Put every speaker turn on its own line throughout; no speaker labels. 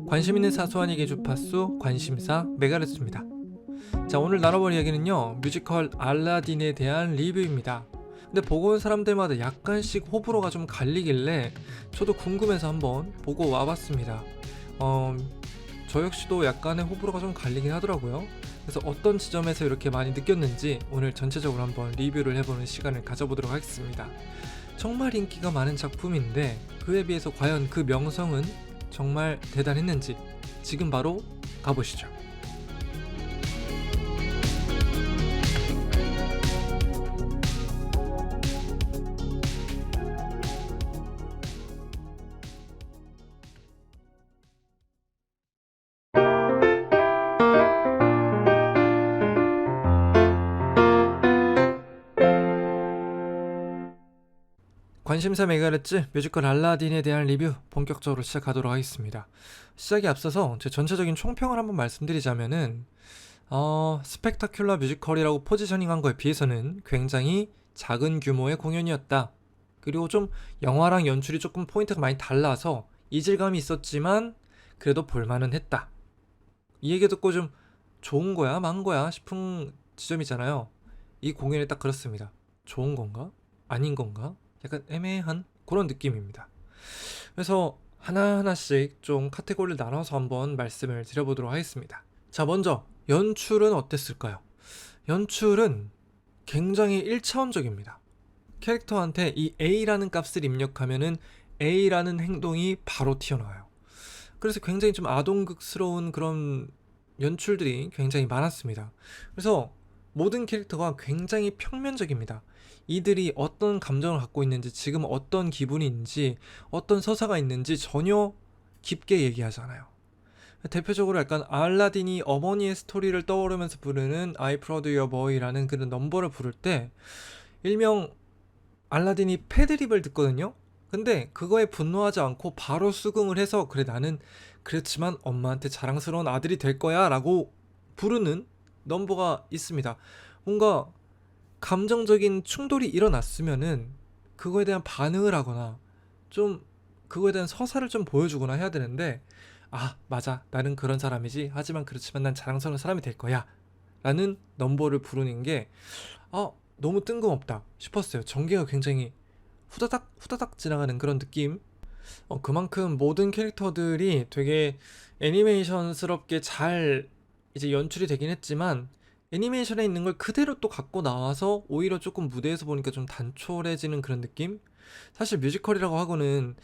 관심 있는 사소한 얘기 주파수 관심사 메가레스입니다. 자, 오늘 나눠볼 이야기는요, 뮤지컬 알라딘에 대한 리뷰입니다. 근데 보고 온 사람들마다 약간씩 호불호가 좀 갈리길래 저도 궁금해서 한번 보고 와봤습니다. 저 역시도 약간의 호불호가 좀 갈리긴 하더라고요. 그래서 어떤 지점에서 이렇게 많이 느꼈는지 오늘 전체적으로 한번 리뷰를 해보는 시간을 가져보도록 하겠습니다. 정말 인기가 많은 작품인데 그에 비해서 과연 그 명성은 정말 대단했는지 지금 바로 가보시죠. 관심사 메가레츠 뮤지컬 알라딘에 대한 리뷰 본격적으로 시작하도록 하겠습니다. 시작에 앞서서 제 전체적인 총평을 한번 말씀드리자면은 스펙타큘러 뮤지컬이라고 포지셔닝한 거에 비해서는 굉장히 작은 규모의 공연이었다. 그리고 좀 영화랑 연출이 조금 포인트가 많이 달라서 이질감이 있었지만 그래도 볼만은 했다. 이 얘기 듣고 좀 좋은 거야, 망 거야 싶은 지점이잖아요. 이 공연이 딱 그렇습니다. 좋은 건가? 아닌 건가? 약간 애매한 그런 느낌입니다. 그래서 하나하나씩 좀 카테고리를 나눠서 한번 말씀을 드려보도록 하겠습니다. 자, 먼저 연출은 어땠을까요? 연출은 굉장히 1차원적입니다. 캐릭터한테 이 A라는 값을 입력하면은 A라는 행동이 바로 튀어나와요. 그래서 굉장히 좀 아동극스러운 그런 연출들이 굉장히 많았습니다. 그래서 모든 캐릭터가 굉장히 평면적입니다. 이들이 어떤 감정을 갖고 있는지, 지금 어떤 기분인지, 어떤 서사가 있는지 전혀 깊게 얘기하지 않아요. 대표적으로 약간 알라딘이 어머니의 스토리를 떠오르면서 부르는 I Prod Your Boy라는 그런 넘버를 부를 때 일명 알라딘이 패드립을 듣거든요. 근데 그거에 분노하지 않고 바로 수긍을 해서 그래 나는 그렇지만 엄마한테 자랑스러운 아들이 될 거야 라고 부르는 넘버가 있습니다. 뭔가 감정적인 충돌이 일어났으면은 그거에 대한 반응을 하거나 좀 그거에 대한 서사를 좀 보여주거나 해야 되는데, 아 맞아 나는 그런 사람이지 하지만 그렇지만 난 자랑스러운 사람이 될 거야 라는 넘버를 부르는 게 너무 뜬금없다 싶었어요. 전개가 굉장히 후다닥 후다닥 지나가는 그런 느낌. 그만큼 모든 캐릭터들이 되게 애니메이션스럽게 잘 이제 연출이 되긴 했지만 애니메이션에 있는 걸 그대로 또 갖고 나와서 오히려 조금 무대에서 보니까 좀 단촐해지는 그런 느낌? 사실 뮤지컬이라고 하고는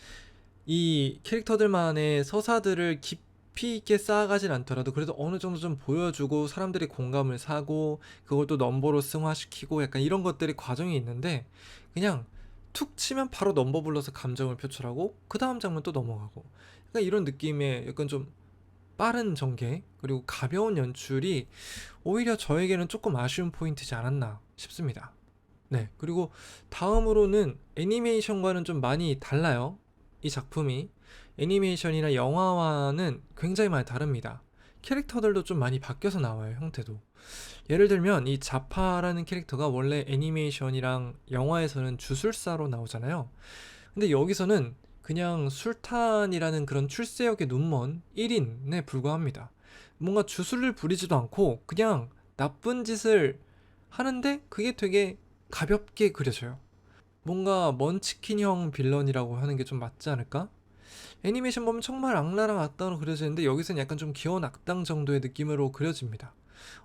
이 캐릭터들만의 서사들을 깊이 있게 쌓아가진 않더라도 그래도 어느 정도 좀 보여주고 사람들이 공감을 사고 그걸 또 넘버로 승화시키고 약간 이런 것들이 과정이 있는데, 그냥 툭 치면 바로 넘버 불러서 감정을 표출하고 그 다음 장면 또 넘어가고 약간 이런 느낌의 약간 좀 빠른 전개 그리고 가벼운 연출이 오히려 저에게는 조금 아쉬운 포인트지 않았나 싶습니다. 네, 그리고 다음으로는 애니메이션과는 좀 많이 달라요. 이 작품이 애니메이션이나 영화와는 굉장히 많이 다릅니다. 캐릭터들도 좀 많이 바뀌어서 나와요, 형태도. 예를 들면 이 자파라는 캐릭터가 원래 애니메이션이랑 영화에서는 주술사로 나오잖아요. 근데 여기서는 그냥 술탄이라는 그런 출세역의 눈먼 1인에 불과합니다. 뭔가 주술을 부리지도 않고 그냥 나쁜 짓을 하는데 그게 되게 가볍게 그려져요. 뭔가 먼치킨형 빌런이라고 하는 게 좀 맞지 않을까? 애니메이션 보면 정말 악랄한 악당으로 그려지는데 여기서는 약간 좀 귀여운 악당 정도의 느낌으로 그려집니다.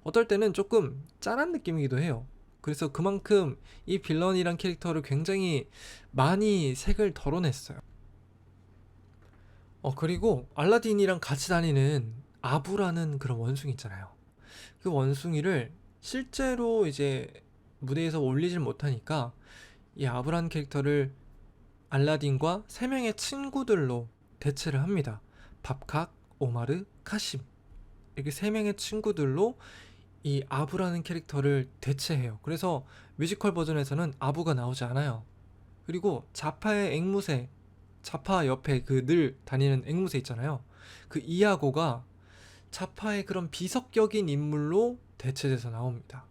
어떨 때는 조금 짠한 느낌이기도 해요. 그래서 그만큼 이 빌런이란 캐릭터를 굉장히 많이 색을 덜어냈어요. 그리고 알라딘이랑 같이 다니는 아부라는 그런 원숭이 있잖아요. 그 원숭이를 실제로 이제 무대에서 올리질 못하니까 이 아부라는 캐릭터를 알라딘과 세 명의 친구들로 대체를 합니다. 밥칵, 오마르, 카심, 이렇게 세 명의 친구들로 이 아부라는 캐릭터를 대체해요. 그래서 뮤지컬 버전에서는 아부가 나오지 않아요. 그리고 자파의 앵무새, 자파 옆에 그 늘 다니는 앵무새 있잖아요. 그 이하고가 자파의 그런 비석격인 인물로 대체돼서 나옵니다.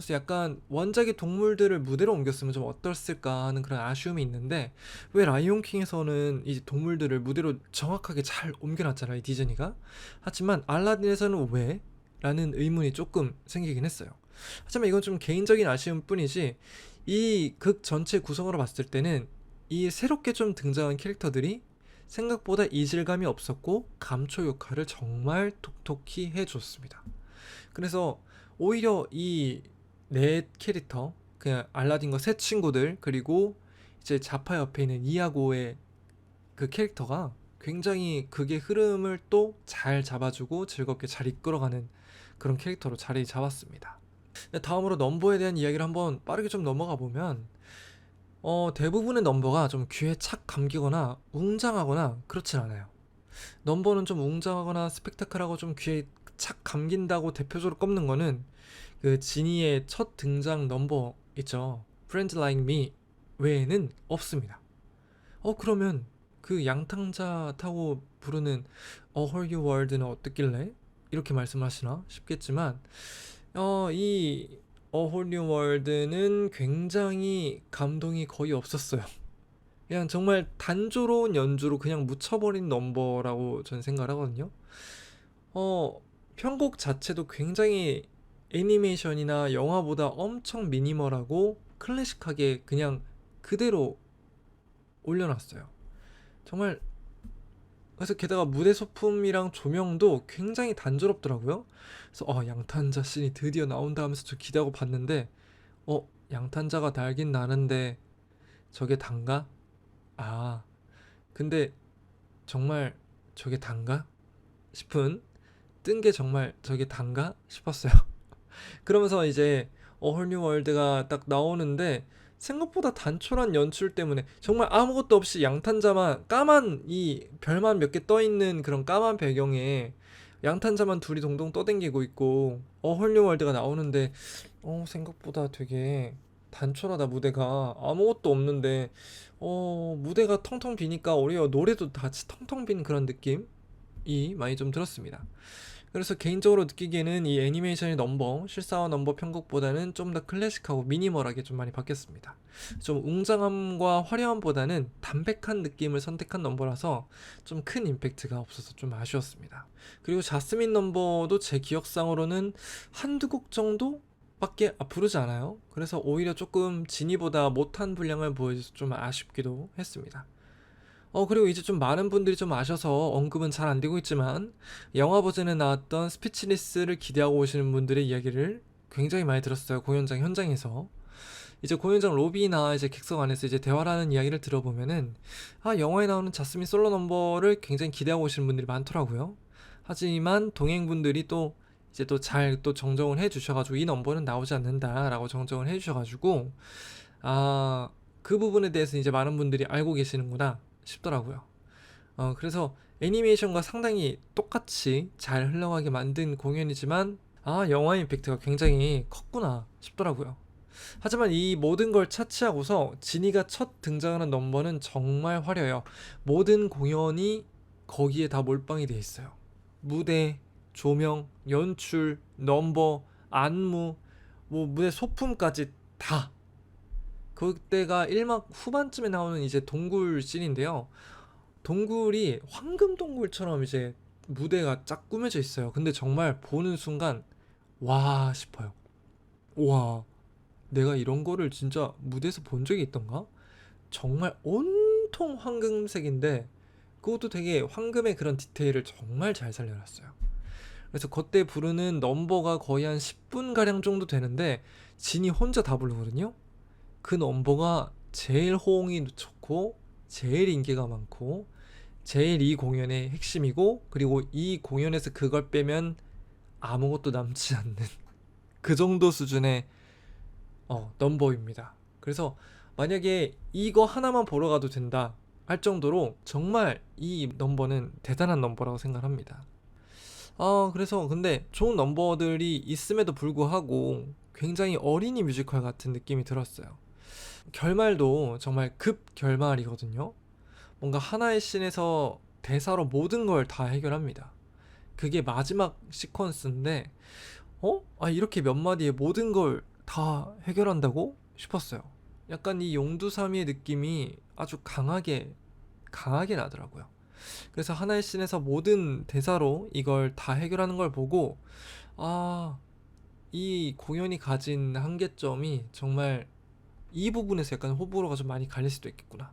그래서 약간 원작의 동물들을 무대로 옮겼으면 좀 어땠을까 하는 그런 아쉬움이 있는데, 왜 라이온킹에서는 이 동물들을 무대로 정확하게 잘 옮겨놨잖아요, 이 디즈니가. 하지만 알라딘에서는 왜? 라는 의문이 조금 생기긴 했어요. 하지만 이건 좀 개인적인 아쉬움 뿐이지, 이 극 전체 구성으로 봤을 때는 이 새롭게 좀 등장한 캐릭터들이 생각보다 이질감이 없었고 감초 역할을 정말 톡톡히 해줬습니다. 그래서 오히려 이 네 캐릭터, 그냥 알라딘과 새 친구들, 그리고 이제 자파 옆에 있는 이아고의 그 캐릭터가 굉장히 극의 흐름을 또 잘 잡아주고 즐겁게 잘 이끌어가는 그런 캐릭터로 자리 잡았습니다. 다음으로 넘버에 대한 이야기를 한번 빠르게 좀 넘어가 보면, 대부분의 넘버가 좀 귀에 착 감기거나 웅장하거나 그렇진 않아요. 넘버는 좀 웅장하거나 스펙타클하고 좀 귀에 착 감긴다고 대표적으로 꼽는 거는 그 지니의 첫 등장 넘버 있죠. Friends Like Me 외에는 없습니다. 그러면 그 양탕자 타고 부르는 A Whole New World는 어떻길래 이렇게 말씀하시나 싶겠지만, 이 A Whole New World는 굉장히 감동이 거의 없었어요. 그냥 정말 단조로운 연주로 그냥 묻혀버린 넘버라고 저는 생각을 하거든요. 편곡 자체도 굉장히 애니메이션이나 영화보다 엄청 미니멀하고 클래식하게 그냥 그대로 올려놨어요. 정말. 그래서 게다가 무대 소품이랑 조명도 굉장히 단조롭더라고요. 그래서 양탄자 씬이 드디어 나온다 하면서 저 기대하고 봤는데, 양탄자가 달긴 나는데 저게 단가? 아, 근데 정말 저게 단가? 싶은, 뜬 게 정말 저게 단가? 싶었어요. 그러면서 이제 어홀뉴 월드가 딱 나오는데, 생각보다 단촐한 연출 때문에 정말 아무것도 없이 양탄자만, 까만 이 별만 몇 개 떠 있는 그런 까만 배경에 양탄자만 둘이 동동 떠댕기고 있고 어홀뉴 월드가 나오는데, 생각보다 되게 단촐하다. 무대가 아무것도 없는데 무대가 텅텅 비니까 오히려 노래도 같이 텅텅 빈 그런 느낌이 많이 좀 들었습니다. 그래서 개인적으로 느끼기에는 이 애니메이션의 넘버, 실사화 넘버 편곡보다는 좀 더 클래식하고 미니멀하게 좀 많이 바뀌었습니다. 좀 웅장함과 화려함보다는 담백한 느낌을 선택한 넘버라서 좀 큰 임팩트가 없어서 좀 아쉬웠습니다. 그리고 자스민 넘버도 제 기억상으로는 한두 곡 정도 밖에 부르지 않아요. 그래서 오히려 조금 지니보다 못한 분량을 보여줘서 좀 아쉽기도 했습니다. 그리고 이제 좀 많은 분들이 좀 아셔서 언급은 잘 안 되고 있지만, 영화 버전에 나왔던 스피치리스를 기대하고 오시는 분들의 이야기를 굉장히 많이 들었어요. 공연장 현장에서. 이제 공연장 로비나 이제 객석 안에서 이제 대화를 하는 이야기를 들어보면은, 영화에 나오는 자스민 솔로 넘버를 굉장히 기대하고 오시는 분들이 많더라고요. 하지만 동행분들이 또 이제 또 잘 또 정정을 해주셔가지고 이 넘버는 나오지 않는다라고 정정을 해주셔가지고, 그 부분에 대해서 이제 많은 분들이 알고 계시는구나 싶더라고요. 그래서 애니메이션과 상당히 똑같이 잘 흘러가게 만든 공연이지만, 영화 임팩트가 굉장히 컸구나 싶더라고요. 하지만 이 모든 걸 차치하고서 지니가 첫 등장하는 넘버는 정말 화려해요. 모든 공연이 거기에 다 몰빵이 돼 있어요. 무대, 조명, 연출, 넘버, 안무, 뭐 무대 소품까지 다. 그때가 1막 후반쯤에 나오는 이제 동굴 씬인데요. 동굴이 황금 동굴처럼 이제 무대가 쫙 꾸며져 있어요. 근데 정말 보는 순간 와 싶어요. 와, 내가 이런 거를 진짜 무대에서 본 적이 있던가? 정말 온통 황금색인데 그것도 되게 황금의 그런 디테일을 정말 잘 살려놨어요. 그래서 그때 부르는 넘버가 거의 한 10분 가량 정도 되는데 진이 혼자 다 부르거든요. 그 넘버가 제일 호응이 좋고 제일 인기가 많고 제일 이 공연의 핵심이고, 그리고 이 공연에서 그걸 빼면 아무것도 남지 않는 그 정도 수준의 넘버입니다. 그래서 만약에 이거 하나만 보러 가도 된다 할 정도로 정말 이 넘버는 대단한 넘버라고 생각합니다. 그래서 근데 좋은 넘버들이 있음에도 불구하고 굉장히 어린이 뮤지컬 같은 느낌이 들었어요. 결말도 정말 급 결말이거든요. 뭔가 하나의 씬에서 대사로 모든 걸 다 해결합니다. 그게 마지막 시퀀스인데, 이렇게 몇 마디에 모든 걸 다 해결한다고 싶었어요. 약간 이 용두사미의 느낌이 아주 강하게 나더라고요. 그래서 하나의 씬에서 모든 대사로 이걸 다 해결하는 걸 보고, 아, 이 공연이 가진 한계점이 정말 이 부분에서 약간 호불호가 좀 많이 갈릴 수도 있겠구나.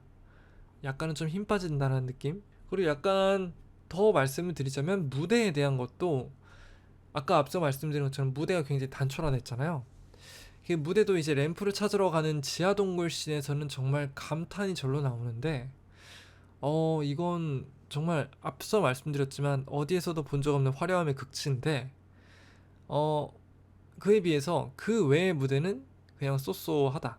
약간은 좀 힘 빠진다는 느낌? 그리고 약간 더 말씀을 드리자면 무대에 대한 것도, 아까 앞서 말씀드린 것처럼 무대가 굉장히 단촐화됐잖아요. 그 무대도 이제 램프를 찾으러 가는 지하 동굴 씬에서는 정말 감탄이 절로 나오는데, 이건 정말 앞서 말씀드렸지만 어디에서도 본 적 없는 화려함의 극치인데, 어, 그에 비해서 그 외의 무대는 그냥 쏘쏘하다.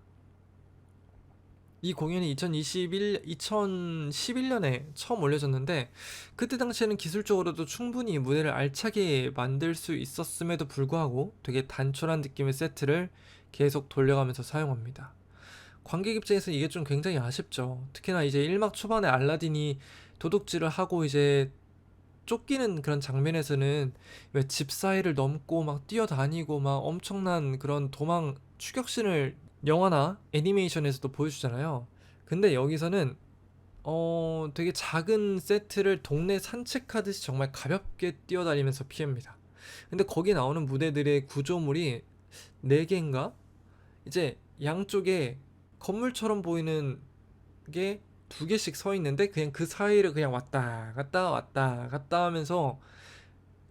이 공연이 2011년에 처음 올려졌는데, 그때 당시에는 기술적으로도 충분히 무대를 알차게 만들 수 있었음에도 불구하고 되게 단촐한 느낌의 세트를 계속 돌려가면서 사용합니다. 관객 입장에서 이게 좀 굉장히 아쉽죠. 특히나 이제 1막 초반에 알라딘이 도둑질을 하고 이제 쫓기는 그런 장면에서는 왜 집 사이를 넘고 막 뛰어다니고 막 엄청난 그런 도망 추격신을 영화나 애니메이션에서도 보여주잖아요. 근데 여기서는 되게 작은 세트를 동네 산책하듯이 정말 가볍게 뛰어다니면서 피합니다. 근데 거기 나오는 무대들의 구조물이 4개인가? 이제 양쪽에 건물처럼 보이는 게 2개씩 서 있는데, 그냥 그 사이를 그냥 왔다 갔다 왔다 갔다 하면서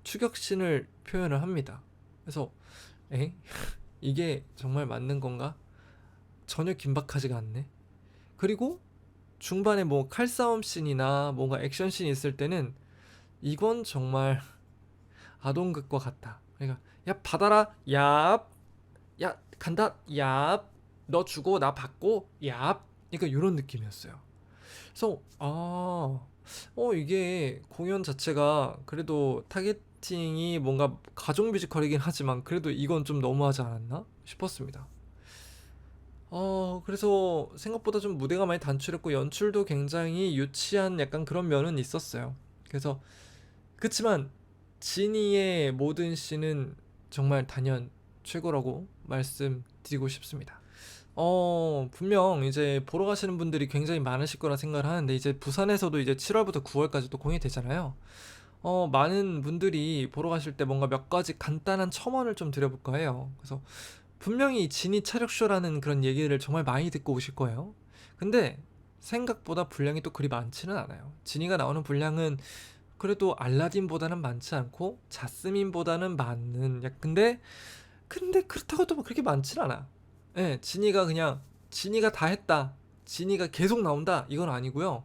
추격신을 표현을 합니다. 그래서 에? 이게 정말 맞는 건가? 전혀 긴박하지가 않네. 그리고 중반에 뭐 칼싸움 씬이나 뭔가 액션 씬이 있을 때는 이건 정말 아동극과 같다. 그러니까 야 받아라, 얍, 야 간다, 얍, 너 주고 나 받고, 얍. 그러니까 이런 느낌이었어요. 그래서 이게 공연 자체가 그래도 타겟팅이 뭔가 가족 뮤지컬이긴 하지만 그래도 이건 좀 너무하지 않았나 싶었습니다. 그래서 생각보다 좀 무대가 많이 단출했고 연출도 굉장히 유치한 약간 그런 면은 있었어요. 그래서 그치만 지니의 모든 씬은 정말 단연 최고라고 말씀드리고 싶습니다. 분명 이제 보러 가시는 분들이 굉장히 많으실 거라 생각을 하는데, 이제 부산에서도 이제 7월부터 9월까지 또 공연이 되잖아요. 많은 분들이 보러 가실 때 뭔가 몇 가지 간단한 첨언을 좀 드려볼까 해요. 그래서 분명히 지니 차력쇼라는 그런 얘기를 정말 많이 듣고 오실 거예요. 근데 생각보다 분량이 또 그리 많지는 않아요. 지니가 나오는 분량은 그래도 알라딘보다는 많지 않고 자스민보다는 많은, 근데 그렇다고 또 뭐 그렇게 많진 않아. 예, 지니가 다 했다, 지니가 계속 나온다, 이건 아니고요.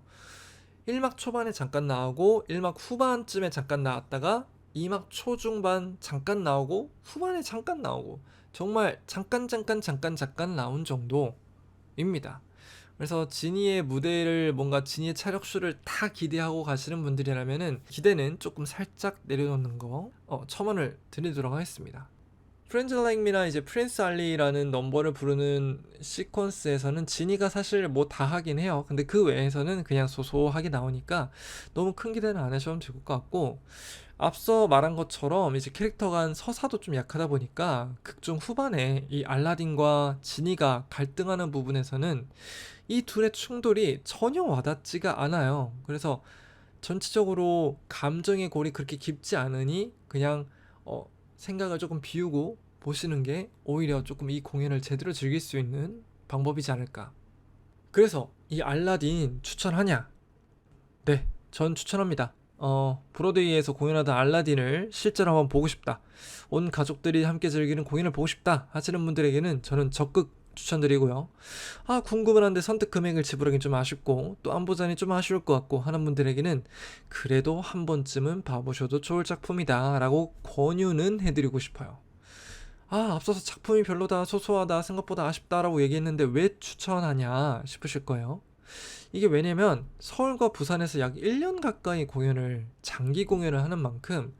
1막 초반에 잠깐 나오고 1막 후반쯤에 잠깐 나왔다가 2막 초중반 잠깐 나오고 후반에 잠깐 나오고, 정말 잠깐 나온 정도입니다. 그래서 지니의 무대를, 뭔가 지니의 차력쇼를 다 기대하고 가시는 분들이라면은 기대는 조금 살짝 내려놓는 거 첨언을 드리도록 하겠습니다. 프렌즈 라이크 미나 이제 프린스 알리라는 넘버를 부르는 시퀀스에서는 지니가 사실 뭐 다 하긴 해요. 근데 그 외에서는 그냥 소소하게 나오니까 너무 큰 기대는 안 하셔도 될 것 같고, 앞서 말한 것처럼 이제 캐릭터 간 서사도 좀 약하다 보니까 극중 후반에 이 알라딘과 지니가 갈등하는 부분에서는 이 둘의 충돌이 전혀 와닿지가 않아요. 그래서 전체적으로 감정의 골이 그렇게 깊지 않으니 그냥 생각을 조금 비우고 보시는 게 오히려 조금 이 공연을 제대로 즐길 수 있는 방법이지 않을까. 그래서 이 알라딘 추천하냐? 네, 전 추천합니다. 브로드웨이에서 공연하던 알라딘을 실제로 한번 보고 싶다, 온 가족들이 함께 즐기는 공연을 보고 싶다 하시는 분들에게는 저는 적극 추천드리고요. 궁금은 한데 선택 금액을 지불하긴 좀 아쉽고 또 안 보자니 좀 아쉬울 것 같고 하는 분들에게는 그래도 한 번쯤은 봐보셔도 좋을 작품이다 라고 권유는 해드리고 싶어요. 앞서서 작품이 별로다, 소소하다, 생각보다 아쉽다라고 얘기했는데 왜 추천하냐 싶으실 거예요. 이게 왜냐면 서울과 부산에서 약 1년 가까이 장기 공연을 하는 만큼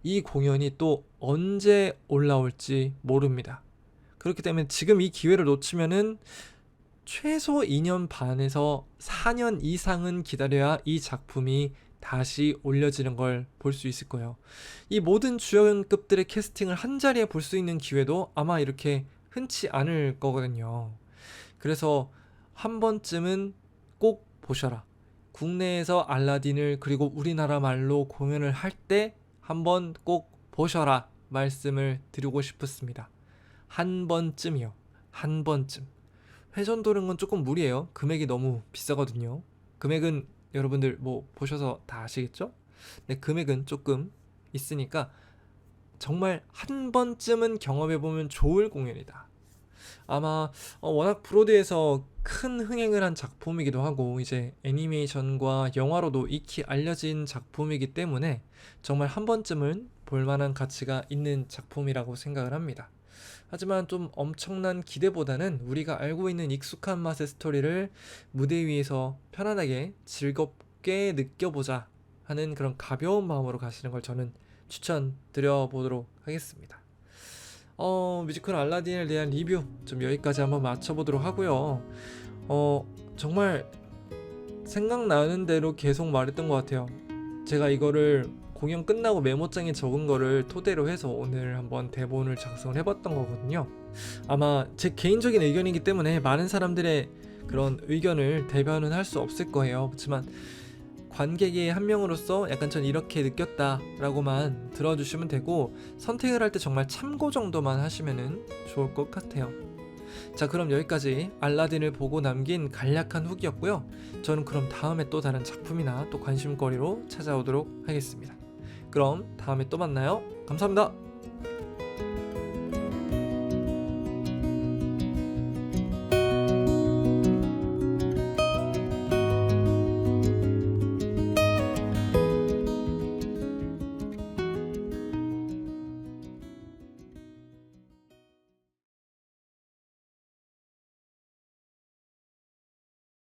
이 공연이 또 언제 올라올지 모릅니다. 그렇기 때문에 지금 이 기회를 놓치면은 최소 2년 반에서 4년 이상은 기다려야 이 작품이 다시 올려지는 걸 볼 수 있을 거예요. 이 모든 주연급들의 캐스팅을 한 자리에 볼 수 있는 기회도 아마 이렇게 흔치 않을 거거든요. 그래서 한 번쯤은 꼭 보셔라. 국내에서 알라딘을 그리고 우리나라 말로 공연을 할 때 한번 꼭 보셔라 말씀을 드리고 싶었습니다. 한 번쯤이요. 한 번쯤. 회전 도령은 조금 무리예요. 금액이 너무 비싸거든요. 금액은 여러분들 뭐 보셔서 다 아시겠죠? 네, 금액은 조금 있으니까 정말 한 번쯤은 경험해보면 좋을 공연이다. 아마 워낙 브로드에서 큰 흥행을 한 작품이기도 하고 이제 애니메이션과 영화로도 익히 알려진 작품이기 때문에 정말 한 번쯤은 볼만한 가치가 있는 작품이라고 생각을 합니다. 하지만 좀 엄청난 기대보다는 우리가 알고 있는 익숙한 맛의 스토리를 무대 위에서 편안하게 즐겁게 느껴보자 하는 그런 가벼운 마음으로 가시는 걸 저는 추천드려 보도록 하겠습니다. 뮤지컬 알라딘에 대한 리뷰 좀 여기까지 한번 마쳐보도록 하고요. 정말 생각나는 대로 계속 말했던 것 같아요. 제가 이거를 공연 끝나고 메모장에 적은 거를 토대로 해서 오늘 한번 대본을 작성을 해봤던 거거든요. 아마 제 개인적인 의견이기 때문에 많은 사람들의 그런 의견을 대변은 할 수 없을 거예요. 그렇지만 관객의 한 명으로서 약간 전 이렇게 느꼈다라고만 들어주시면 되고 선택을 할 때 정말 참고 정도만 하시면 좋을 것 같아요. 자, 그럼 여기까지 알라딘을 보고 남긴 간략한 후기였고요. 저는 그럼 다음에 또 다른 작품이나 또 관심거리로 찾아오도록 하겠습니다. 그럼 다음에 또 만나요. 감사합니다.